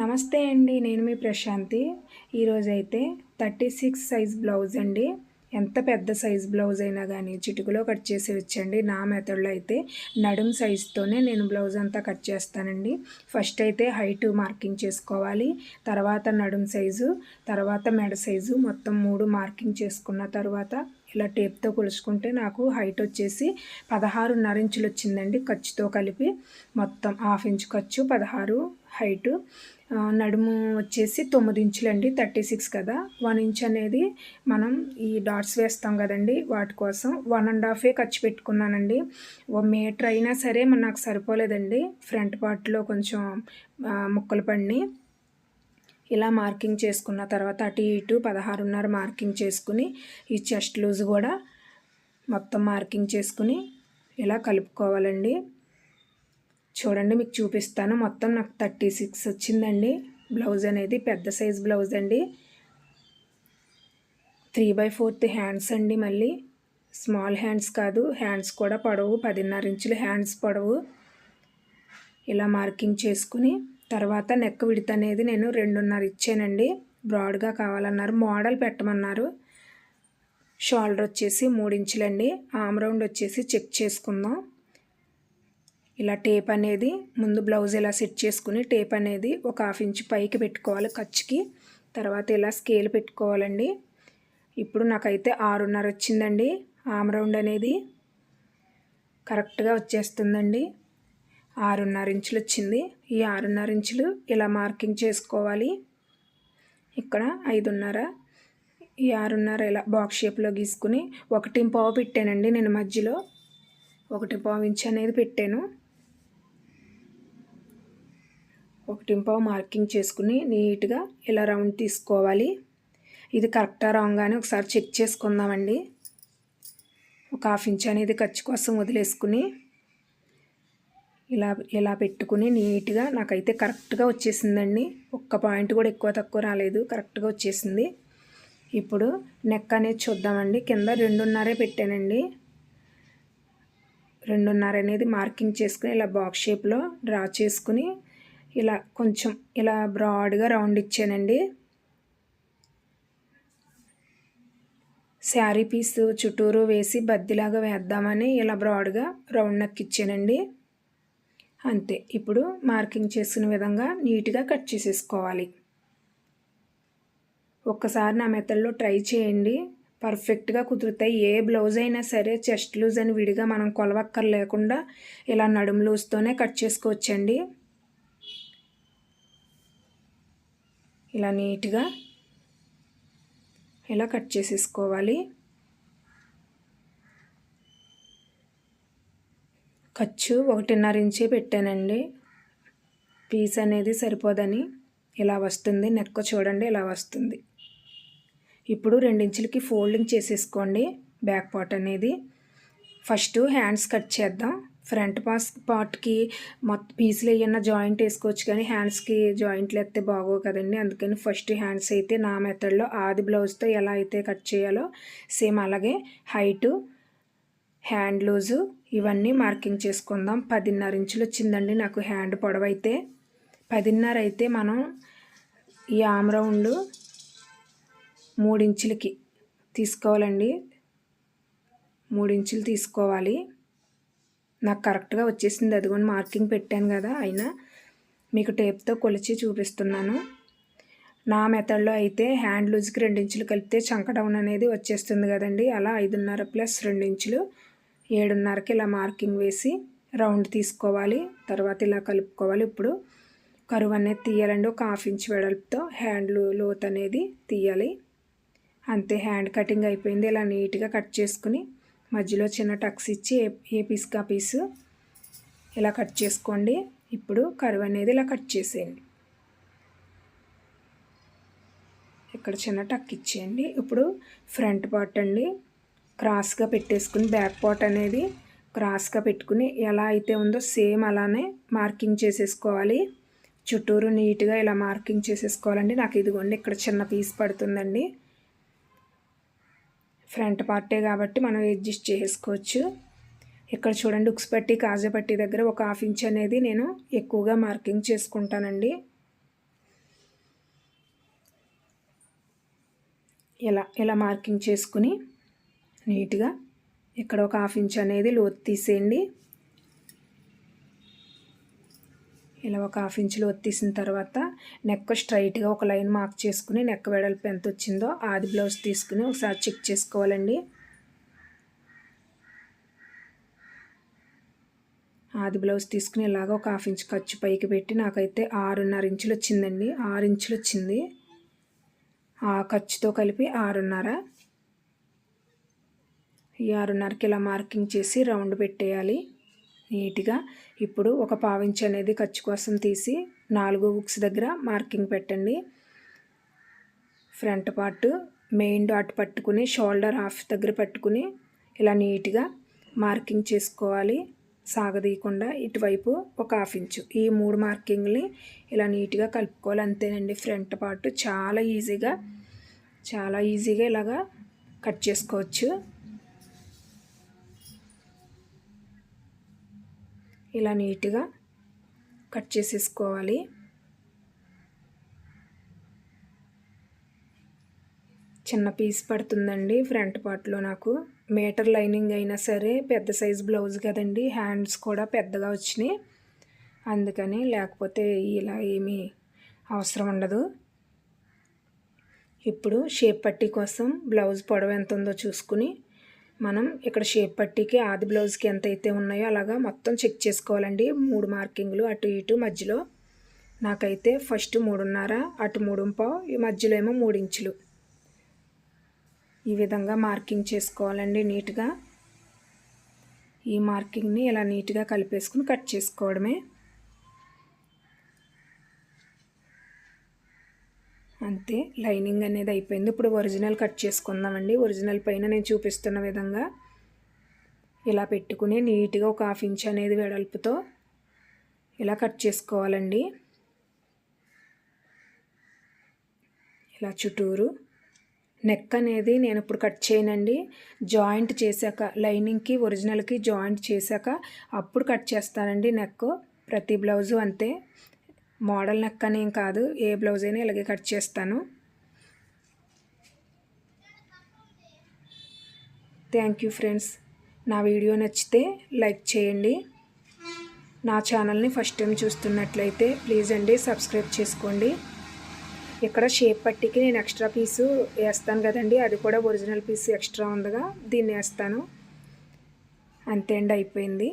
నమస్తే అండి. నేను మీ ప్రశాంతి. ఈరోజైతే 36 సైజ్ బ్లౌజ్ అండి. ఎంత పెద్ద సైజ్ బ్లౌజ్ అయినా గానీ చిటికలో కట్ చేసేయొచ్చండి. నా మెథడ్‌లో అయితే నడుము సైజ్‌తోనే నేను బ్లౌజ్ అంతా కట్ చేస్తానండి. ఫస్ట్ అయితే హైట్ మార్కింగ్ చేసుకోవాలి. తర్వాత నడుము సైజు, తర్వాత మెడ సైజు మొత్తం 3 మార్కింగ్ చేసుకున్న తర్వాత ఇలా టేప్‌తో కొలుచుకుంటే నాకు హైట్ వచ్చేసి 16.5 ఇంచులు వచ్చిందండి ఖర్చుతో కలిపి. మొత్తం హాఫ్ ఇంచ్ ఖర్చు, 16 హైటు. నడుము వచ్చేసి 9 ఇంచులండి. 36 కదా, 1 ఇంచ్ అనేది మనం ఈ డాట్స్ వేస్తాం కదండి, వాటి కోసం 1.5 ఖర్చు పెట్టుకున్నానండి. మీటర్ అయినా సరే నాకు సరిపోలేదండి. ఫ్రంట్ పార్ట్లో కొంచెం ముక్కలు పడిని. ఇలా మార్కింగ్ చేసుకున్న తర్వాత అటు ఇటు 16.5 మార్కింగ్ చేసుకుని ఈ చెస్ట్ లూజ్ కూడా మొత్తం మార్కింగ్ చేసుకుని ఇలా కలుపుకోవాలండి. చూడండి, మీకు చూపిస్తాను. మొత్తం నాకు 36 వచ్చిందండి. బ్లౌజ్ అనేది పెద్ద సైజ్ బ్లౌజ్ అండి. 3/4 హ్యాండ్స్ అండి. మళ్ళీ స్మాల్ హ్యాండ్స్ కాదు, హ్యాండ్స్ కూడా పొడవు 10.5 ఇంచులు హ్యాండ్స్ పొడవు. ఇలా మార్కింగ్ చేసుకుని తర్వాత నెక్ విడ్త్ అనేది నేను 2.5 ఇచ్చానండి. బ్రాడ్గా కావాలన్నారు, మోడల్ పెట్టమన్నారు. షోల్డర్ వచ్చేసి 3 ఇంచులండి. ఆర్మ్ రౌండ్ వచ్చేసి చెక్ చేసుకుందాం. ఇలా టేప్ అనేది ముందు బ్లౌజ్ ఇలా సెట్ చేసుకుని టేప్ అనేది ఒక హాఫ్ ఇంచ్ పైకి పెట్టుకోవాలి ఖర్చుకి. తర్వాత ఇలా స్కేల్ పెట్టుకోవాలండి. ఇప్పుడు నాకైతే 6.5 వచ్చిందండి. ఆర్మ్ రౌండ్ అనేది కరెక్ట్గా వచ్చేస్తుందండి. 6.5 ఇంచులు వచ్చింది. ఈ 6.5 ఇంచులు ఇలా మార్కింగ్ చేసుకోవాలి. ఇక్కడ 5.5, ఈ 6.5 ఇలా బాక్స్ షేప్లో గీసుకుని 1.5 పెట్టానండి. నేను మధ్యలో 1.5 ఇంచ్ అనేది పెట్టాను. 1.5 మార్కింగ్ చేసుకుని నీట్గా ఇలా రౌండ్ తీసుకోవాలి. ఇది కరెక్టా రాంగా అని ఒకసారి చెక్ చేసుకుందామండి. ఒక హాఫ్ ఇంచ్ అనేది ఖర్చు కోసం వదిలేసుకుని ఇలా పెట్టుకుని నీట్గా నాకైతే కరెక్ట్గా వచ్చేసిందండి. ఒక్క పాయింట్ కూడా ఎక్కువ తక్కువ రాలేదు, కరెక్ట్గా వచ్చేసింది. ఇప్పుడు నెక్ అనేది చూద్దామండి. కింద 2.5 పెట్టానండి. 2.5 అనేది మార్కింగ్ చేసుకుని ఇలా బాక్స్ షేప్లో డ్రా చేసుకుని ఇలా కొంచెం ఇలా బ్రాడ్గా రౌండ్ ఇచ్చానండి. శారీ పీస్ చుట్టూరు వేసి బద్దిలాగా వేద్దామని ఇలా బ్రాడ్గా రౌండ్ నెక్ ఇచ్చానండి. అంతే. ఇప్పుడు మార్కింగ్ చేసిన విధంగా నీట్గా కట్ చేసేసుకోవాలి. ఒక్కసారి నా మెథడ్లో ట్రై చేయండి, పర్ఫెక్ట్గా కుదురుతాయి. ఏ బ్లౌజ్ అయినా సరే చెస్ట్ లూజ్ అని విడిగా మనం కొలవక్కర్ లేకుండా ఇలా నడుము లూజ్తోనే కట్ చేసుకోవచ్చండి. ఇలా నీట్గా ఇలా కట్ చేసేసుకోవాలి. ఖర్చు 1.5 ఇంచే పెట్టానండి. పీస్ అనేది సరిపోదని ఇలా వస్తుంది. నెక్ చూడండి ఇలా వస్తుంది. ఇప్పుడు 2 ఇంచులకి ఫోల్డింగ్ చేసేసుకోండి బ్యాక్ పార్ట్ అనేది. ఫస్ట్ హ్యాండ్స్ కట్ చేద్దాం. ఫ్రంట్ పార్ట్కి మొత్తం పీసులు ఏమన్నా జాయింట్ వేసుకోవచ్చు, కానీ హ్యాండ్స్కి జాయింట్లు వేస్తే బాగోవు కదండి. అందుకని ఫస్ట్ హ్యాండ్స్ అయితే నా మెథడ్లో ఆది బ్లౌజ్తో ఎలా అయితే కట్ చేయాలో సేమ్ అలాగే హైటు, హ్యాండ్ లూజు ఇవన్నీ మార్కింగ్ చేసుకుందాం. 10.5 ఇంచులు వచ్చిందండి నాకు హ్యాండ్ పొడవు అయితే. 10.5 అయితే మనం ఈ ఆర్మ్ రౌండ్ 3 ఇంచులకి తీసుకోవాలండి. 3 ఇంచులు తీసుకోవాలి. నాకు కరెక్ట్గా వచ్చేసింది. అదిగోండి మార్కింగ్ పెట్టాను కదా, అయినా మీకు టేప్తో కొలిచి చూపిస్తున్నాను. నా మెథడ్లో అయితే హ్యాండ్ లూజ్కి 2 ఇంచులు కలిపితే చంక డౌన్ అనేది వచ్చేస్తుంది కదండి. అలా 5.5 ప్లస్ 2 ఇంచులు 7.5కి ఇలా మార్కింగ్ వేసి రౌండ్ తీసుకోవాలి. తర్వాత ఇలా కలుపుకోవాలి. ఇప్పుడు కరువు అనేది తీయాలండి. ఒక హాఫ్ ఇంచ్ వెడల్పుతో హ్యాండ్ లోత్ అనేది తీయాలి. అంతే, హ్యాండ్ కటింగ్ అయిపోయింది. ఇలా నీట్గా కట్ చేసుకుని మధ్యలో చిన్న టక్స్ ఇచ్చి ఏ పీస్కి ఆ పీసు ఇలా కట్ చేసుకోండి. ఇప్పుడు కర్వ్ అనేది ఇలా కట్ చేసేయండి. ఇక్కడ చిన్న టక్ ఇచ్చేయండి. ఇప్పుడు ఫ్రంట్ పార్ట్ అండి క్రాస్గా పెట్టేసుకుని బ్యాక్ పార్ట్ అనేది క్రాస్గా పెట్టుకుని ఎలా అయితే ఉందో సేమ్ అలానే మార్కింగ్ చేసేసుకోవాలి. చుట్టూరు నీట్గా ఇలా మార్కింగ్ చేసేసుకోవాలండి. నాకు ఇదిగోండి ఇక్కడ చిన్న పీస్ పడుతుందండి. ఫ్రంట్ పార్టే కాబట్టి మనం అడ్జస్ట్ చేసుకోవచ్చు. ఇక్కడ చూడండి, ఉక్స్ పట్టి కాజా పట్టి దగ్గర ఒక హాఫ్ ఇంచ్ అనేది నేను ఎక్కువగా మార్కింగ్ చేసుకుంటానండి. ఇలా మార్కింగ్ చేసుకుని నీట్గా ఇక్కడ ఒక 1/2 ఇంచ్ అనేది లోతు తీసేయండి. ఇలా ఒక 1/2 ఇంచ్ లోతు తీసిన తర్వాత నెక్ స్ట్రైట్గా ఒక లైన్ మార్క్ చేసుకుని నెక్ వెడల్పు ఎంత వచ్చిందో ఆది బ్లౌజ్ తీసుకుని ఒకసారి చెక్ చేసుకోవాలండి. ఆది బ్లౌజ్ తీసుకుని ఇలాగ ఒక 1/2 ఇంచ్ ఖర్చు పైకి పెట్టి నాకైతే 6.5 ఇంచులు వచ్చిందండి. 6 ఇంచులు వచ్చింది. ఆ ఖర్చుతో కలిపి 6.5. ఈ 6.5కి ఇలా మార్కింగ్ చేసి రౌండ్ పెట్టేయాలి నీట్గా. ఇప్పుడు ఒక 1/2 ఇంచ్ అనేది ఖర్చు కోసం తీసి 4 హుక్స్ దగ్గర మార్కింగ్ పెట్టండి. ఫ్రంట్ పార్ట్ మెయిన్ డాట్ పట్టుకుని షోల్డర్ హాఫ్ దగ్గర పట్టుకుని ఇలా నీట్గా మార్కింగ్ చేసుకోవాలి. సాగదీయకుండా ఇటువైపు ఒక 1/2 ఇంచు. ఈ 3 మార్కింగ్ని ఇలా నీట్గా కలుపుకోవాలి. అంతేనండి. ఫ్రంట్ పార్ట్ చాలా ఈజీగా ఇలాగా కట్ చేసుకోవచ్చు. ఇలా నీట్గా కట్ చేసేసుకోవాలి. చిన్న పీస్ పడుతుందండి ఫ్రంట్ పార్ట్లో నాకు. మీటర్ లైనింగ్ అయినా సరే పెద్ద సైజు బ్లౌజ్ కదండి, హ్యాండ్స్ కూడా పెద్దగా వచ్చినాయి. అందుకని లేకపోతే ఇలా ఏమీ అవసరం ఉండదు. ఇప్పుడు షేప్ పట్టీ కోసం బ్లౌజ్ పొడవు ఎంత ఉందో చూసుకుని మనం ఇక్కడ షేప్ పట్టీకి ఆది బ్లౌజ్కి ఎంత అయితే ఉన్నాయో అలాగా మొత్తం చెక్ చేసుకోవాలండి. 3 మార్కింగ్లు అటు ఇటు మధ్యలో. నాకైతే ఫస్ట్ 3.5, అటు 3.5, ఈ మధ్యలో ఏమో 3 ఇంచులు. ఈ విధంగా మార్కింగ్ చేసుకోవాలండి నీట్గా. ఈ మార్కింగ్ని ఇలా నీట్గా కలిపేసుకుని కట్ చేసుకోవడమే. అంతే, లైనింగ్ అనేది అయిపోయింది. ఇప్పుడు ఒరిజినల్ కట్ చేసుకుందామండి. ఒరిజినల్ పైన నేను చూపిస్తున్న విధంగా ఇలా పెట్టుకుని నీట్గా ఒక 1/2 ఇంచ్ అనేది వెడల్పుతో ఇలా కట్ చేసుకోవాలండి. ఇలా చుట్టూరు. నెక్ అనేది నేను ఇప్పుడు కట్ చేయనండి. జాయింట్ చేశాక లైనింగ్కి ఒరిజినల్కి జాయింట్ చేశాక అప్పుడు కట్ చేస్తానండి నెక్. ప్రతి బ్లౌజు అంతే. మోడల్ నెక్ అనేం కాదు, ఏ బ్లౌజ్ అయినా ఇలాగే కట్ చేస్తాను. Thank you friends. నా వీడియో నచ్చితే లైక్ చేయండి. నా ఛానల్ని ఫస్ట్ టైం చూస్తున్నట్లయితే ప్లీజ్ అండి సబ్స్క్రైబ్ చేసుకోండి. ఇక్కడ షేప్ పట్టీకి నేను ఎక్స్ట్రా పీసు వేస్తాను కదండి, అది కూడా ఒరిజినల్ పీస్ ఎక్స్ట్రా ఉందిగా, దీన్ని వేస్తాను. అంతే అండి, అయిపోయింది.